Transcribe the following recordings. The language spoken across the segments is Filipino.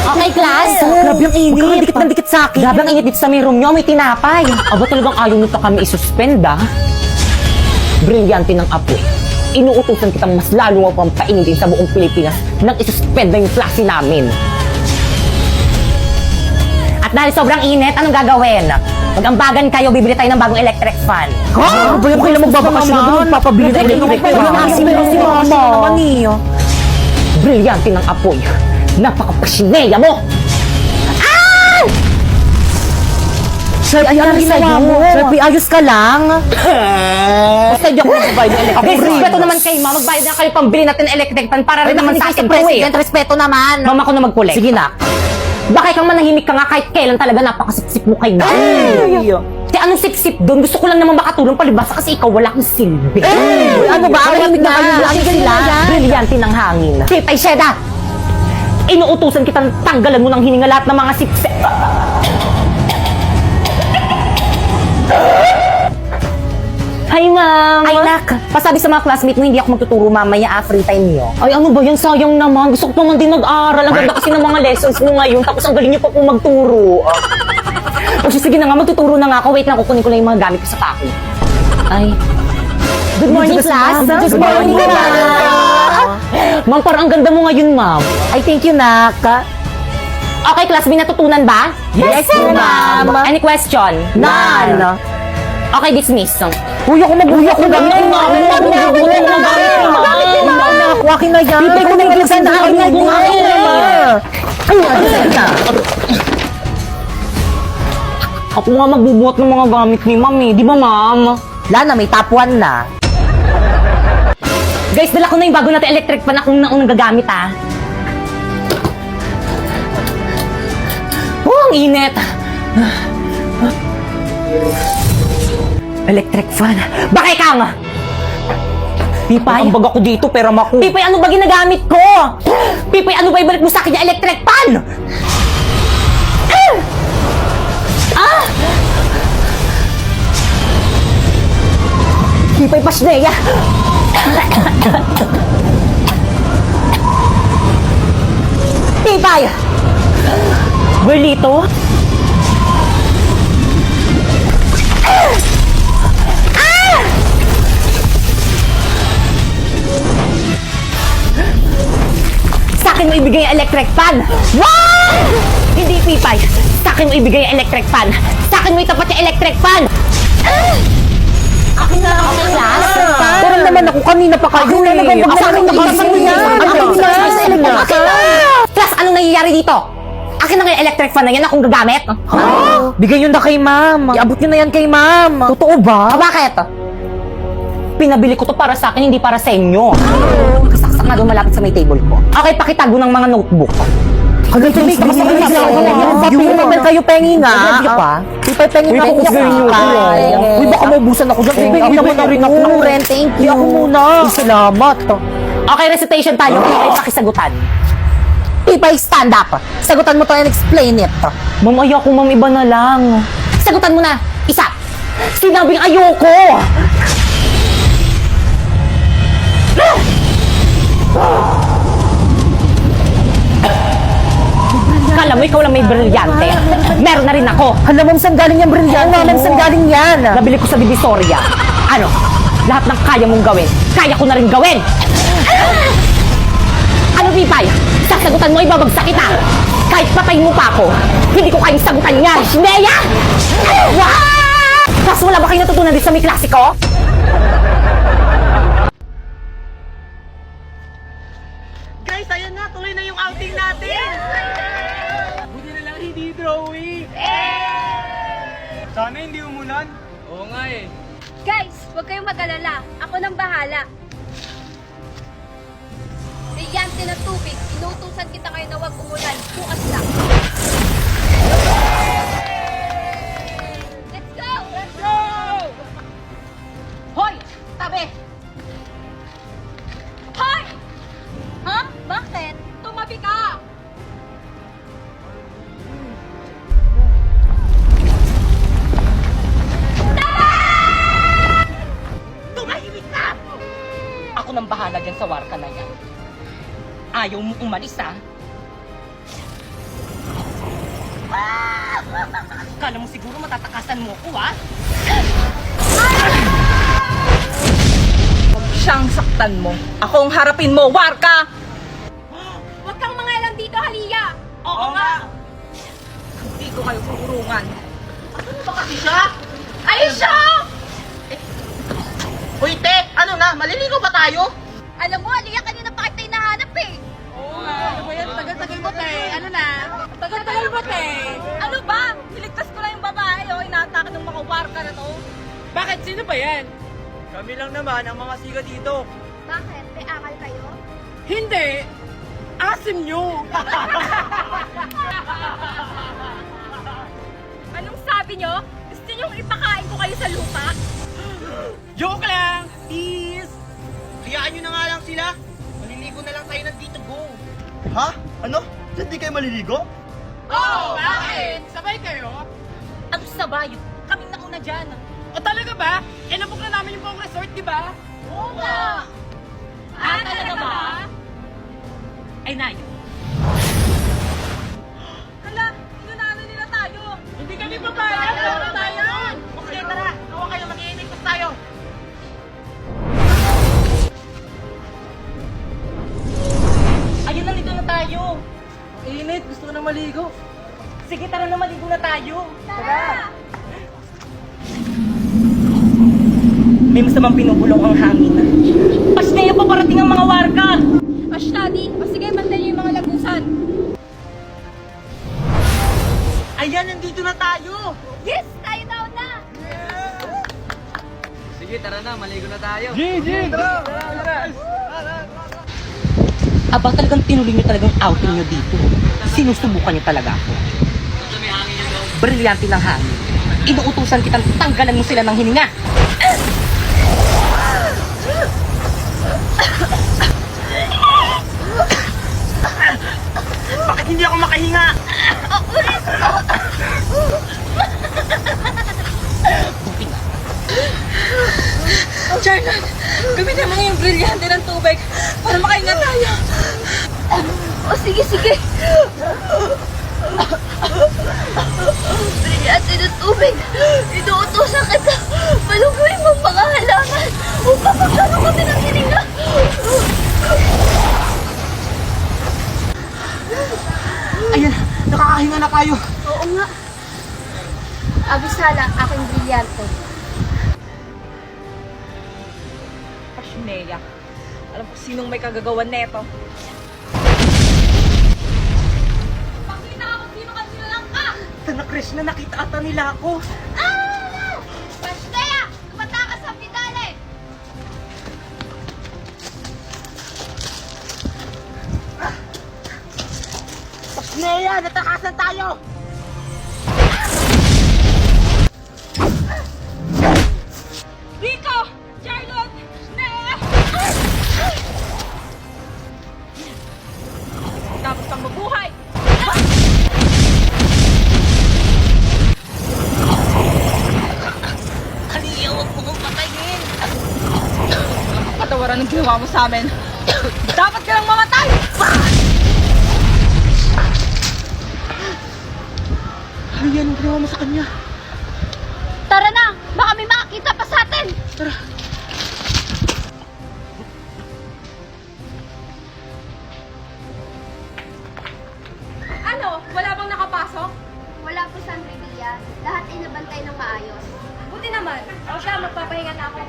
Okay, class? Grabe ang init. Huwag kang Dikit na dikit sa akin. Grabe ang init dito sa may room nyo. May tinapay. Aba talagang ayaw nito kami isuspend, ah. Brilyante ng apoy. Inuutusan kitang mas lalo mo pang painitin sa buong Pilipinas nang isuspend na yung klase namin. At dahil sobrang init, anong gagawin? Mag-ambagan kayo, bibili tayo ng bagong electric fan. Ha? Bayan kayo na magbabakasyon na doon. Magpapabili na electric fan. Si Mama. Naman niyo. Brilyante ng apoy. Napaka-pasineya mo! Sir, ayan ang ginawa mo. Sir, ayos ka lang. Basta di ako magbayad ng electric. Okay, respeto naman kayo, ma. Magbayad na kayo pambili natin ng electric fan para rin naman sa akin to, eh. Respeto naman. Mama ko na mag-collect. Sige na. Bakit kang manahimik ka nga kahit kailan talaga napakasipsip mo kay na? Kaya anong sipsip doon? Gusto ko lang naman makatulong palibasa kasi ikaw wala kang silbi. Ano ba? Malamig na kayo lang sila. Brilyante ng hangin. Pipay Sheda! Inuutusan kitang tanggalan mo ng hininga lahat ng mga sipsip. Hi, ma'am! Ay, nak. Pasabi sa mga classmate mo, hindi ako magtuturo mamaya, free time niyo. Ay, ano ba yan? Sayang naman. Gusto ko naman din mag-aral. Ang ganda kasi ng mga lessons mo ngayon. Tapos ang galing niyo pa po magturo. O sige na nga, magtuturo na nga ako. Wait lang, kukunin ko lang yung mga gamit ko sa pako. Ay. Good morning, class. Good morning, ma'am. Ma'am, parang ang ganda mo ngayon, ma'am. Ay, thank you, nak. Okay, class, may natutunan ba? Yes, ma'am. Any question? None. Okay, dismiss. Uy, ako mabuhay ako gamit ni ma'am. Akin na yan. Pipay ko na yung sa akin na yan. Ay, na. Ako nga magbubuhat ng mga gamit ni ma'am eh. Di ba, ma'am? Lana, may top 1 na. Guys, dala ko na yung bago natin electric pan akong naunang gagamit, ah. Oh, ang init. Electric fan. Bakit kang? Pipay. Ang baga ko dito, pero maku. Pipay, ano ba ginagamit ko? Pipay, ano ba ibalik mo sa akin yung electric fan? Pipay, pasneya. Pipay. Berlito. Sa akin mo ibigay ang electric fan. Wow! Hindi, Pipay. Sa akin mo ibigay ang electric fan. Sa akin mo itapat yung electric fan. Akin na ako, class. Pero naman ako, kanina pa kayo eh. Sa akin na kasi yan. Class, anong nangyayari dito? Akin na nga yung electric fan na yan akong gagamit. Bigay yun na kay ma'am. Iabot nyo na yan kay ma'am. Totoo ba? Bakit? Pinabili ko to para sa akin, hindi para sa inyo. Nakasaksak nga doon malapit sa may table ko. Okay, pakitago ng mga notebook. Hanggang sa may Yung kayo pengi nga. Review pa? Pipay pengi nga ako sa Uy, baka maubusan ako dyan. Pipay naman na rin ako. Thank Hindi ako muna. Salamat. Okay, recitation tayo. Pipay, pakisagutan. Pipay, stand up. Sagutan mo to and explain it. Ma'am, ayoko, ma'am, iba na lang. Sagutan mo na. Isa. Sinabing ayoko. Kala mo, ikaw lang may brilyante. Meron na rin ako. Hala, ma'am, saan galing yung brilyante? Ma'am, saan galing yan? Nabili ko sa Divisoria. Ano? Lahat ng kaya mong gawin, kaya ko na rin gawin. Ano, Pipay? Sasagutan mo, ibabagsak kita. Kahit patay mo pa ako, hindi ko kayang sagutan yan. Shineya! Tapos wala ba kayo natutunan dito sa may klasiko? Guys, ayun na, tuloy na yung outing natin! Buti na lang hindi drawing! Sana hindi umulan. Oo nga eh. Guys, huwag kayong mag-alala. Ako nang bahala. Brilyante na tubig. Inuutusan kita ngayon na huwag umulan. Bukas lang. Let's go! Let's go! Hoy! Tabi! Hoy! Ha? Bakit? Tumabi ka! Tumahimik ka! Ako nang bahala dyan sa warka na yan. Ayaw mo umalis, ha? Kala mo siguro matatakasan mo ko, ha? Huwag siyang saktan mo. Akong harapin mo, Warka! Huwag kang mangalang dito, Halia! Oo nga! Hindi ko kayo kukurungan. Ano ba kasi siya? Ayun siya! Uy, te! Ano na? Maliligo ba tayo? Alam mo, Halia, kanina pa kita hinahanap eh. Oo nga. Ano ba yan? Tagal-tagal ba, te? Ano na? Tagal-tagal ba, te? Ano ba? Niligtas ko na yung babae, oh. Inaatake ng mga warka na to. Bakit? Sino ba yan? Kami lang naman ang mga siga dito. Bakit? May akal kayo? Hindi! Asim nyo! Anong sabi nyo? Gusto nyo ipakain ko kayo sa lupa? Joke lang! Peace! Hayaan nyo na nga lang sila. Maliligo na lang tayo ng Tito Go. Ha? Ano? Hindi kayo maliligo? Oh! Bakit? Sabay kayo? Ano sabay? Kaming nauna dyan. O talaga ba? Eh, nabook na namin yung buong resort, di ba? Oo nga! Talaga ba? Ay, Nayo. Hala, inunahan nila tayo. Hindi kami papayag! Tara tayo! Okay, tara. Hawa kayo, mag-iinigpas tayo. Ayun, nandito na tayo. Init, gusto ko na maligo. Sige, tara na, maligo na tayo. Tara! May masamang pinubulong ang hangin. Pasneyo pa parating ang mga warka. Ashtadi, o sige, bantayan niyo yung mga lagusan. Ayan, nandito na tayo. Yes! Tayo daw na! Sige, tara na. Maligo na tayo. Aba, talagang tinuloy niyo talagang outing niyo dito. Sinusubukan niyo talaga ako. Brilyante ng hangin. Inuutusan kitang tanggalan mo sila ng hininga. Bakit hindi ako makahinga? Charlotte, gamitin mo yung brilyante ng tubig para makahinga tayo. O sige, sige! Brilyante ng tubig! Inuutosan kita! Maluguin mo ang mga halaman upang magkaroon kami ng hininga! Ayan, nakakahinga na tayo. Oo nga. Abisala, aking brilyante. Pasneya, alam ko sinong may kagagawan neto. Pakita ka kung sino kanila lang ka! Tana, Chris, na nakita ata nila ako. Ah! Pastea! Kumata ka sa pidale! Pasneya, natakasan tayo. Rico! Charlotte! Nea! Tapos kang mabuhay. Halia, huwag mo kong patayin. Patawaran ng ginawa mo sa amin. Dapat ka lang mamatay! Ayan, ang ginawa mo sa kanya. Tara na! Baka may makakita pa sa atin! Ano? Wala bang nakapasok? Wala po sa Revilla. Lahat ay nabantay ng maayos. Buti naman. O siya, magpapahinga na ako.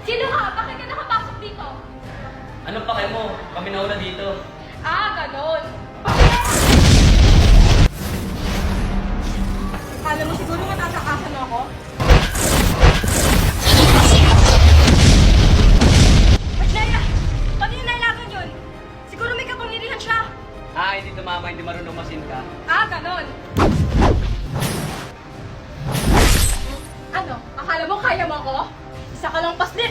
Sino ka? Bakit ka nakapasok dito? Anong pake mo? Kami nauna dito. Ah, ganon. Kala mo siguro matatakasan mo ako? Pasneya! Paano yung nailagan yun? Siguro may kapangyarihan siya. Ah, hindi tumama, hindi marunong masinta. Ah, ganon. Ano? Akala mo kaya mo ako? Isa ka lang paslit.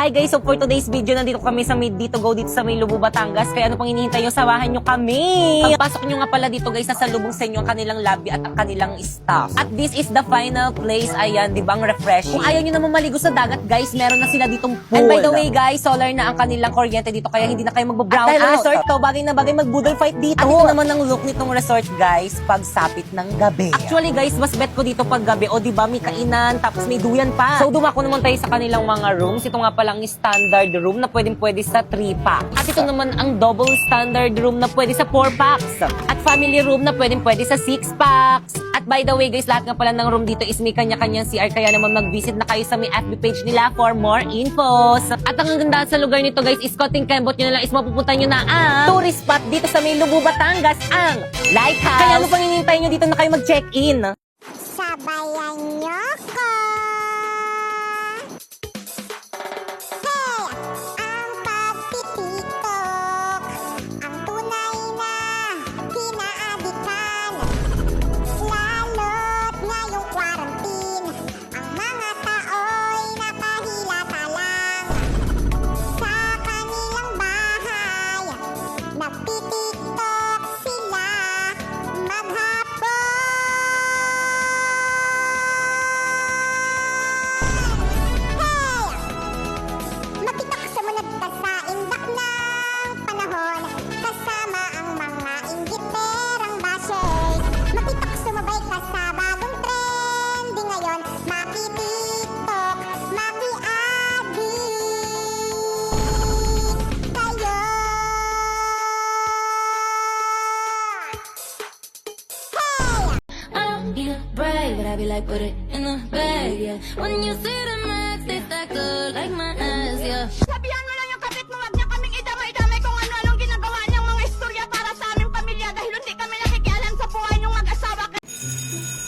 Hi guys, so for today's video, nandito kami sa Made Dito Go dito sa may Lubo, Batangas. Kaya ano pang hinihintay nyo, samahan nyo kami. Pagpasok nyo nga pala dito guys, nasa lubong sa inyo ang kanilang lobby at ang kanilang staff. At this is the final place. Ayan, di ba ang refreshing? Kung ayaw nyo naman maligo sa dagat guys, meron na sila ditong pool. And by the way guys, solar na ang kanilang kuryente dito kaya hindi na kayo magbo-brown out. At dahil resort to, bagay na bagay mag-boodle fight dito. At ito naman ang look nitong resort guys, pagsapit ng gabi. Actually guys, mas bet ko dito pag gabi. O di ba may kainan, tapos may duyan pa. So dumako naman tayo sa kanilang mga rooms. Ito nga palang standard room na pwede sa 3 packs. At ito naman ang double standard room na pwede sa 4 packs. At family room na pwede sa 6 packs. At by the way guys, lahat nga pala ng room dito is may kanya-kanyang CR. Kaya naman mag-visit na kayo sa may FB page nila for more infos. At ang ganda sa lugar nito guys is konting kembot nyo na lang is mapupunta nyo na ang tourist spot dito sa may Lubo, Batangas, ang Lighthouse. Kaya ano pang hinihintay nyo dito na kayo mag-check-in? Sabayan niyo ko! Hey! Ang pagtitiktok, ang tunay na kinaadikan. Lalo't ngayong quarantine, ang mga tao'y napahilata lang. Sa kanilang bahay, nagtitiktok sila maghapon. Makitak sa managtas sa indak ng panahon, kasama ang mga inggiterang basher. Makitak sumabay ka sa bagong trending ngayon, maki-tiktok, maki-adi kayo. Hey! I don't need a brag, but I be like, put it in the bag, yeah. When you see the max, they stack up like my ass, yeah. Sabihan mo lang yung kapit mo, wag niya kaming idamay-damay kung ano-anong ginagawa niyang mga istorya para sa aming pamilya dahil hindi kami nakikialam sa buhay niyong mag-asawa.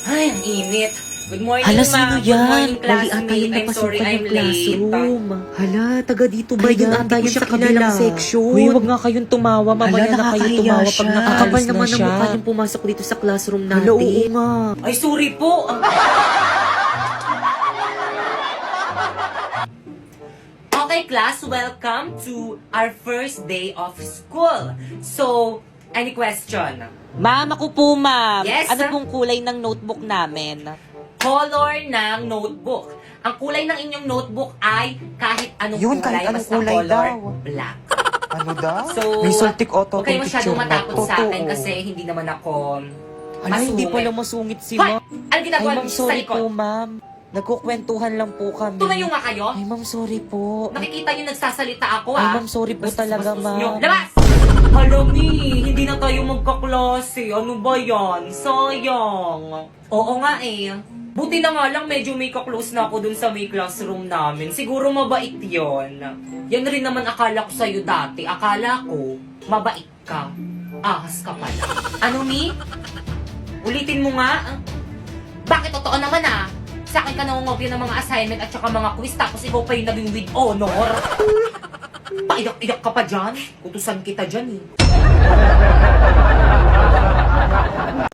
Ay, ang init. Good morning, Hala, ma'am. sino Good yan? morning, Mali ata classmate. yung I'm sorry, napasukan I'm ng late. classroom. Hala, taga dito ba Ayan, yun? Ata di ko yan siya sa kabilang kilala. section. Uy, wag nga kayong tumawa. Mamaya Hala, na kayo nakakahiya tumawa siya. pag nakaalis Kakapal na naman ang siya. mukha niyang pumasok dito sa classroom natin. Hala, oo nga. Ay, sorry po. Okay, class, welcome to our first day of school. So, any question? Ma'am, ako po, ma'am. Yes, Ano sir? pong kulay ng notebook namin? Color ng notebook. Ang kulay ng inyong notebook ay kahit anong Yun, kulay, kahit anong basta kulay color daw. black. Ano daw? So, May Soltic Auto huwag kayo masyadong picture na. matakot sa akin Totoo. kasi hindi naman ako Ala, hindi masungit. pala masungit si Hoy! ma'am. Ano ginagawa Ay, niyo ma'am, sa sorry likod? po, ma'am. Nagkukwentuhan lang po kami. Tumayo nga kayo. Ay, ma'am, sorry po. Nakikita niyo nagsasalita ako, Ay, ah. ma'am, sorry po Bastos- talaga, bastos niyo. ma'am. Labas! Halami, hindi na tayo magkaklase. Ano ba yan? Sayang. Oo nga eh. Buti na nga lang medyo may kaklose na ako dun sa may classroom namin. Siguro mabait yon. Yan rin naman akala ko sa'yo dati. Akala ko, mabait ka. Ahas ka pala. Ano, Mi? Ulitin mo nga. Bakit totoo naman ah? Sa akin ka nangungopia ng mga assignment at saka mga quiz tapos ikaw pa yung naging with honor. Paiyak-iyak ka pa dyan. Utusan kita dyan eh.